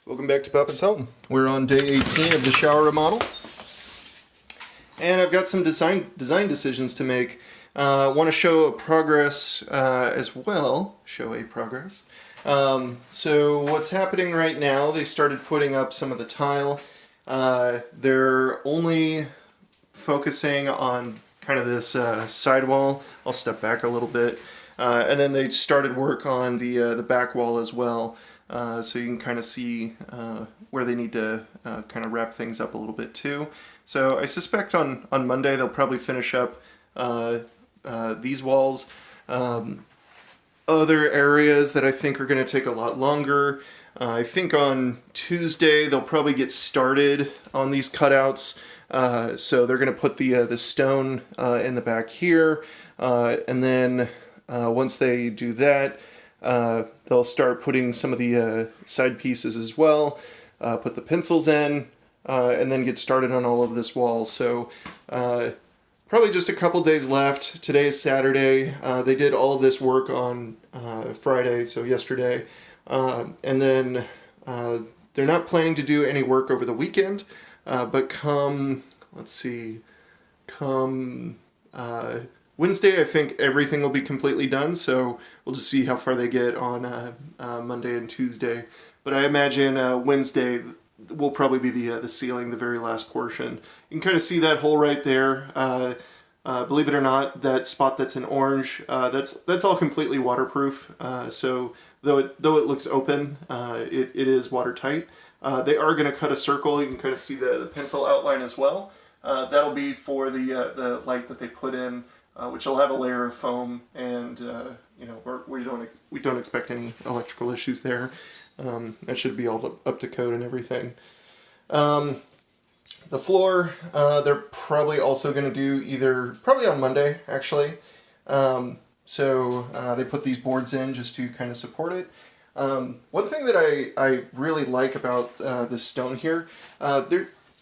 Welcome back to Papa's Home. We're on day 18 of the shower remodel, and I've got some design decisions to make. Want to show a progress as well. Show a progress. So what's happening right now? They started putting up some of the tile. They're only focusing on kind of this sidewall. I'll step back a little bit, and then they started work on the back wall as well. So you can kind of see where they need to kind of wrap things up a little bit too. So I suspect on Monday they'll probably finish up these walls. Other areas that I think are going to take a lot longer. I think on Tuesday they'll probably get started on these cutouts. So they're going to put the stone in the back here, and then once they do that, they'll start putting some of the side pieces as well, put the pencils in, and then get started on all of this wall. So probably just a couple days left. Today is Saturday. They did all of this work on Friday, so yesterday. And then they're not planning to do any work over the weekend, but come Wednesday, I think everything will be completely done, so we'll just see how far they get on Monday and Tuesday. But I imagine Wednesday will probably be the ceiling, the very last portion. You can kind of see that hole right there. Believe it or not, that spot that's in orange, that's all completely waterproof. So though it looks open, it is watertight. They are going to cut a circle. You can kind of see the pencil outline as well. That'll be for the light that they put in, which will have a layer of foam, and we don't expect any electrical issues there. That should be all up to code and everything. The floor, they're probably also going to do probably on Monday actually. So they put these boards in just to kind of support it. One thing that I really like about this stone here,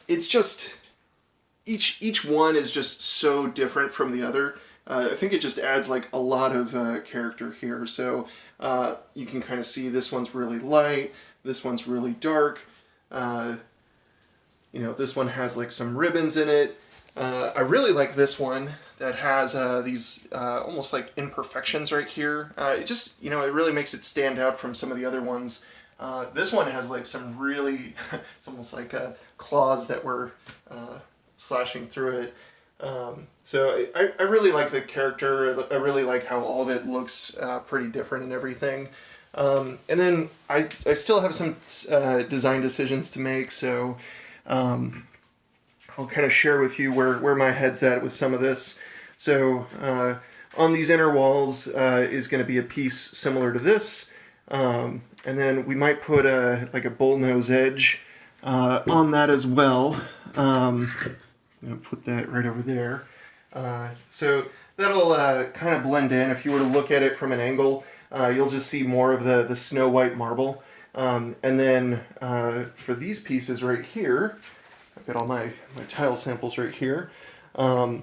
it's just each one is just so different from the other. I think it just adds like a lot of character here. So you can kind of see this one's really light, this one's really dark. This one has like some ribbons in it. I really like this one that has these almost like imperfections right here. It really makes it stand out from some of the other ones. This one has like some really, it's almost like claws that were slashing through it. So I really like the character. I really like how all of it looks pretty different and everything. And then I still have some design decisions to make, so I'll kind of share with you where my head's at with some of this. So on these inner walls is going to be a piece similar to this, and then we might put like a bullnose edge on that as well. I'm going to put that right over there. So that'll kind of blend in. If you were to look at it from an angle, you'll just see more of the snow white marble. And then for these pieces right here, I've got all my tile samples right here. Our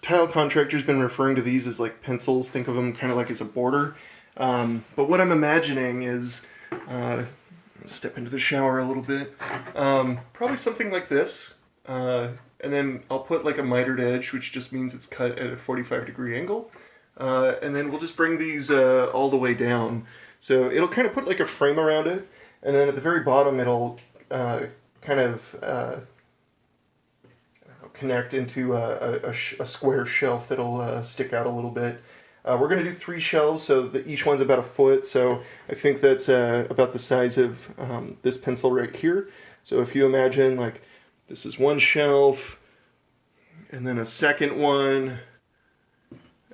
tile contractor's been referring to these as like pencils. Think of them kind of like as a border. But what I'm imagining is, step into the shower a little bit, probably something like this. And then I'll put like a mitered edge, which just means it's cut at a 45-degree angle. And then we'll just bring these all the way down. So it'll kind of put like a frame around it. And then at the very bottom, it'll kind of connect into a square shelf that'll stick out a little bit. We're going to do 3 shelves, so each one's about a foot. So I think that's about the size of this pencil right here. So if you imagine like this is one shelf, and then a second one,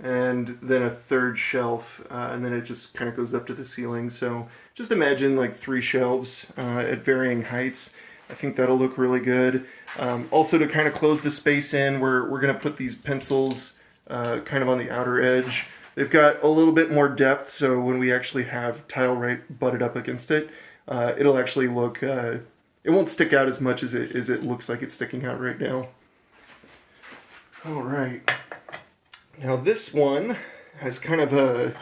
and then a third shelf, and then it just kind of goes up to the ceiling. So just imagine like 3 shelves at varying heights. I think that'll look really good. Also, to kind of close the space in, we're going to put these pencils kind of on the outer edge. They've got a little bit more depth, so when we actually have tile right butted up against it, it'll actually look, it won't stick out as much as it looks like it's sticking out right now. All right. Now this one has kind of a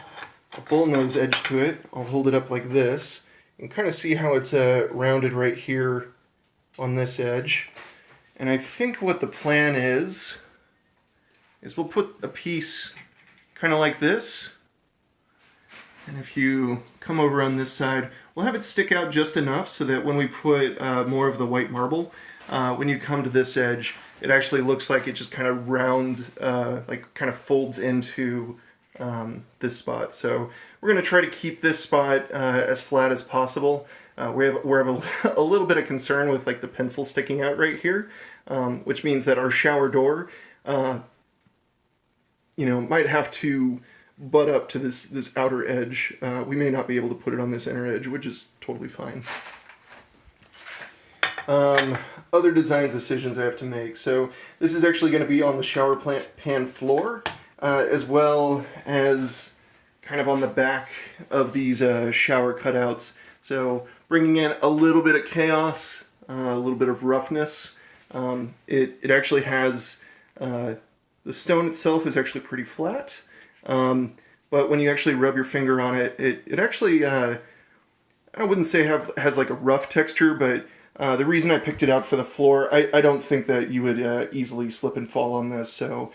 bullnose edge to it. I'll hold it up like this. You can kind of see how it's rounded right here on this edge. And I think what the plan is we'll put a piece kind of like this. And if you come over on this side, we'll have it stick out just enough so that when we put more of the white marble, when you come to this edge, it actually looks like it just kind of like kind of folds into this spot. So we're going to try to keep this spot as flat as possible. We have a little bit of concern with like the pencil sticking out right here, which means that our shower door, might have to butt up to this outer edge. We may not be able to put it on this inner edge, which is totally fine. Other design decisions I have to make. So this is actually going to be on the shower pan floor, as well as kind of on the back of these shower cutouts. So bringing in a little bit of chaos, a little bit of roughness. It actually has, the stone itself is actually pretty flat, but when you actually rub your finger on it, it actually, I wouldn't say has like a rough texture, but the reason I picked it out for the floor, I don't think that you would easily slip and fall on this, so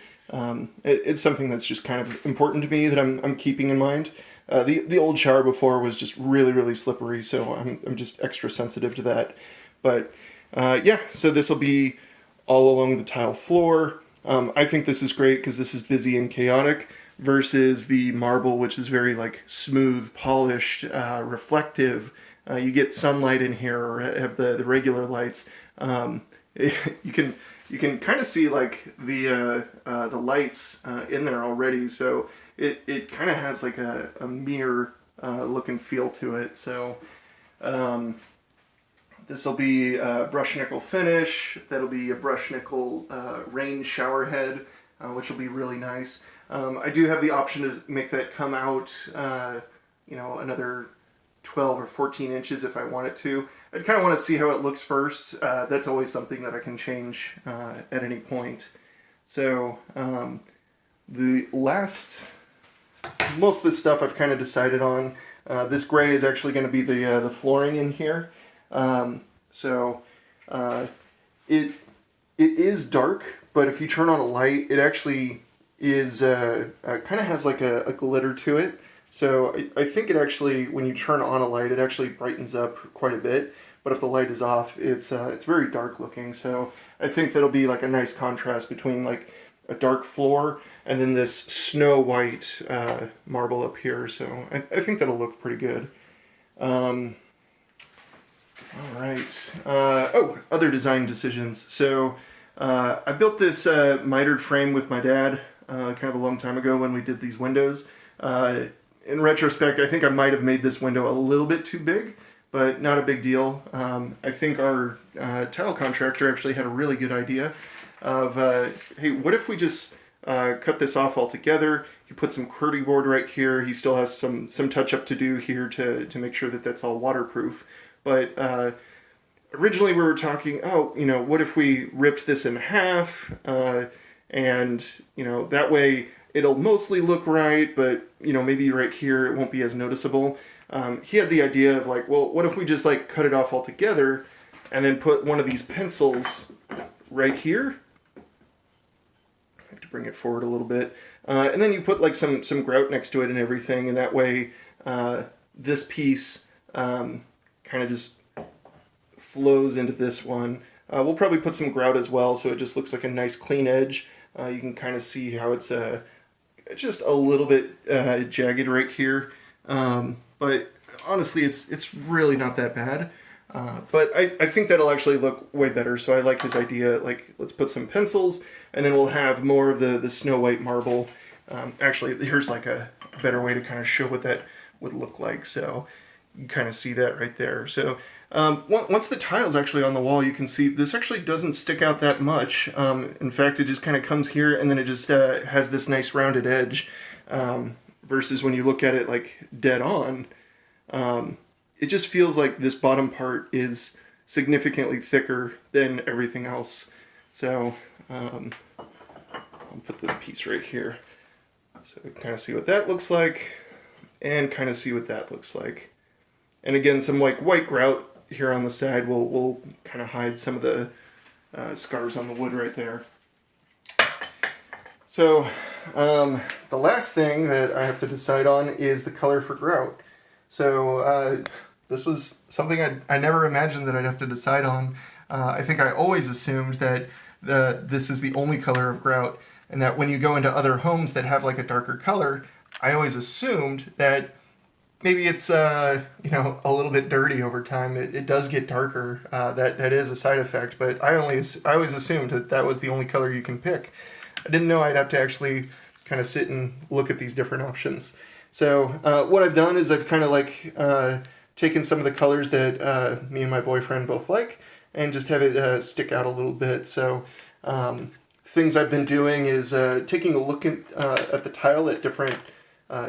it's something that's just kind of important to me that I'm keeping in mind. The old shower before was just really, really slippery, so I'm just extra sensitive to that. But yeah, so this will be all along the tile floor. I think this is great because this is busy and chaotic versus the marble, which is very like smooth, polished, reflective. You get sunlight in here, or have the regular lights. You can kind of see like the lights in there already, so it kind of has like a mirror look and feel to it. So this will be a brush nickel finish. That'll be a brush nickel rain shower head, which will be really nice. I do have the option to make that come out, another 12 or 14 inches if I want it to. I'd kind of want to see how it looks first. That's always something that I can change at any point. So most of this stuff I've kind of decided on. This gray is actually going to be the flooring in here. It is dark, but if you turn on a light, it actually is kind of has like a glitter to it. So I think it actually, when you turn on a light, it actually brightens up quite a bit. But if the light is off, it's very dark looking. So I think that'll be like a nice contrast between like a dark floor and then this snow white marble up here. So I think that'll look pretty good. All right. Other design decisions. So I built this mitered frame with my dad kind of a long time ago when we did these windows. In retrospect, I think I might have made this window a little bit too big, but not a big deal. I think our tile contractor actually had a really good idea of, hey, what if we just cut this off altogether? You put some QWERTY board right here. He still has some touch-up to do here to make sure that that's all waterproof. But originally we were talking, what if we ripped this in half, and, that way it'll mostly look right, but, maybe right here it won't be as noticeable. He had the idea of like, well, what if we just like cut it off altogether and then put one of these pencils right here? I have to bring it forward a little bit. And then you put like some grout next to it and everything, and that way this piece kind of just flows into this one. We'll probably put some grout as well, so it just looks like a nice clean edge. You can kind of see how it's just a little bit jagged right here. But honestly, it's really not that bad. But I think that'll actually look way better, so I like his idea. Like, let's put some pencils, and then we'll have more of the snow white marble. Actually, here's like a better way to kind of show what that would look like. So you kind of see that right there. So once the tile's actually on the wall, you can see this actually doesn't stick out that much. In fact, it just kind of comes here, and then it just has this nice rounded edge. Versus when you look at it like dead on, it just feels like this bottom part is significantly thicker than everything else. So I'll put this piece right here. So kind of see what that looks like, and kind of see what that looks like. And again, some like white grout here on the side will kind of hide some of the scars on the wood right there. So the last thing that I have to decide on is the color for grout. So this was something I never imagined that I'd have to decide on. I think I always assumed that this is the only color of grout, and that when you go into other homes that have like a darker color, I always assumed that maybe it's you know, a little bit dirty over time. It does get darker. That is a side effect, but I always assumed that that was the only color you can pick. I didn't know I'd have to actually kind of sit and look at these different options. So what I've done is I've kind of like taken some of the colors that me and my boyfriend both like and just have it stick out a little bit. So things I've been doing is taking a look at the tile at different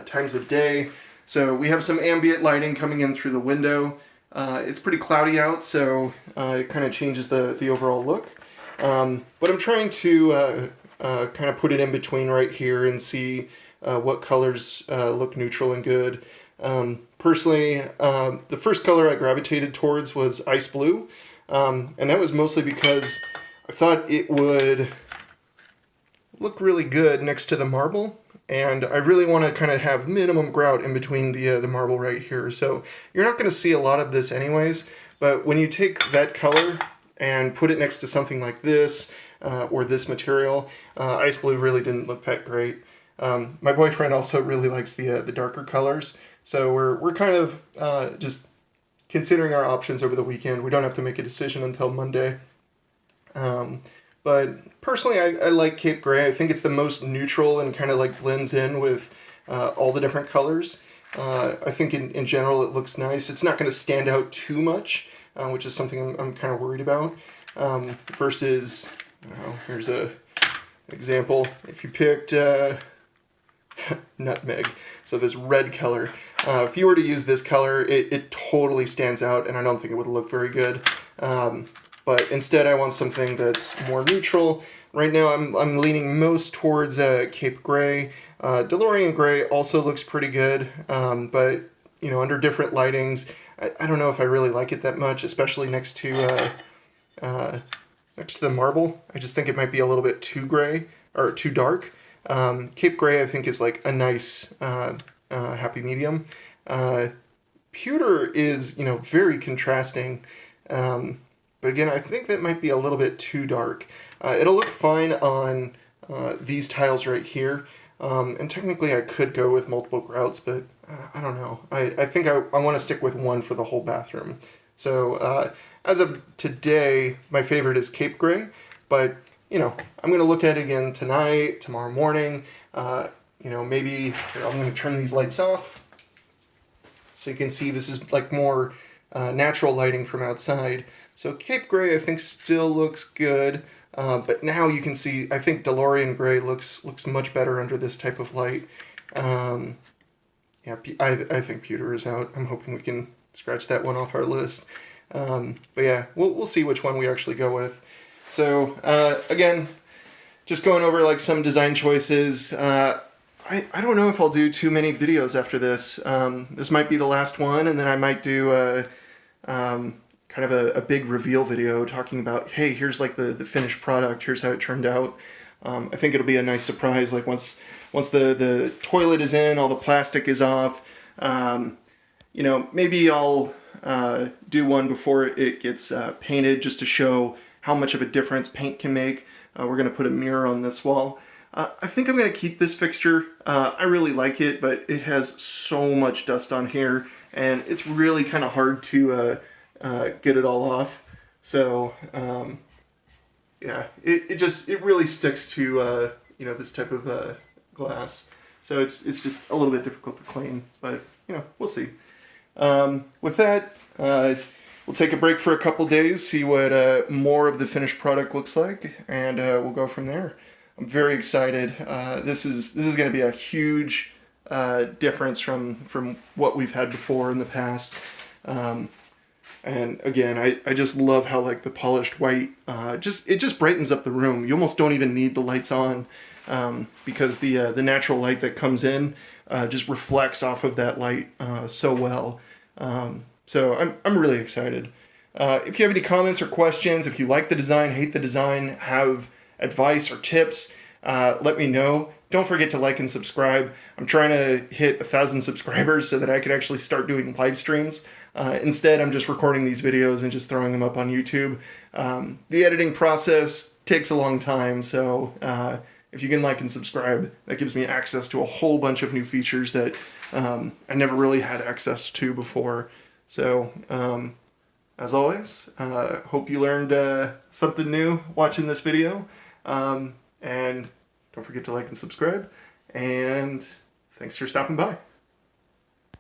times of day. So we have some ambient lighting coming in through the window. It's pretty cloudy out, so it kind of changes the overall look. But I'm trying to kind of put it in between right here and see what colors look neutral and good. Personally, the first color I gravitated towards was ice blue, and that was mostly because I thought it would look really good next to the marble, and I really want to kind of have minimum grout in between the marble right here. So you're not going to see a lot of this anyways, but when you take that color and put it next to something like this, or this material, ice blue really didn't look that great. My boyfriend also really likes the darker colors, so we're kind of just considering our options over the weekend. We don't have to make a decision until Monday. But personally, I like Cape Gray. I think it's the most neutral and kind of like blends in with all the different colors. I think in general it looks nice. It's not going to stand out too much, which is something I'm kind of worried about. Versus, here's a example. If you picked nutmeg, so this red color, if you were to use this color, it totally stands out, and I don't think it would look very good. But instead I want something that's more neutral. Right now I'm leaning most towards Cape Gray. DeLorean Gray also looks pretty good, but you know, under different lightings, I don't know if I really like it that much, especially next to the marble. I just think it might be a little bit too gray, or too dark. Cape Gray I think is like a nice happy medium. Pewter is, you know, very contrasting. But again, I think that might be a little bit too dark. It'll look fine on these tiles right here. And technically I could go with multiple grouts, but I don't know. I think I want to stick with one for the whole bathroom. So as of today, my favorite is Cape Gray. But, you know, I'm going to look at it again tonight, tomorrow morning. You know, maybe I'm going to turn these lights off so you can see this is like more natural lighting from outside. So Cape Gray I think still looks good, but now you can see I think DeLorean Gray looks much better under this type of light. Yeah, I think pewter is out. I'm hoping we can scratch that one off our list. But yeah, we'll see which one we actually go with. So again, just going over like some design choices. I don't know if I'll do too many videos after this. This might be the last one, and then I might do kind of a big reveal video talking about, hey, here's like the finished product, here's how it turned out. I think it'll be a nice surprise, like once the toilet is in, all the plastic is off. You know, maybe I'll do one before it gets painted, just to show how much of a difference paint can make. We're going to put a mirror on this wall. I think I'm going to keep this fixture. I really like it, but it has so much dust on here, and it's really kind of hard to get it all off. So yeah, it really sticks to you know, this type of glass. So it's just a little bit difficult to clean, but you know, we'll see. With that, we'll take a break for a couple days, see what more of the finished product looks like, and we'll go from there. I'm very excited. This is going to be a huge difference from what we've had before in the past. And again, I just love how like the polished white it just brightens up the room. You almost don't even need the lights on, because the natural light that comes in just reflects off of that light so well. So I'm really excited. If you have any comments or questions, if you like the design, hate the design, have advice or tips, let me know. Don't forget to like and subscribe. I'm trying to hit 1,000 subscribers so that I could actually start doing live streams. Instead, I'm just recording these videos and just throwing them up on YouTube. The editing process takes a long time, so if you can like and subscribe, that gives me access to a whole bunch of new features that I never really had access to before. So, as always, hope you learned something new watching this video. And don't forget to like and subscribe. And thanks for stopping by.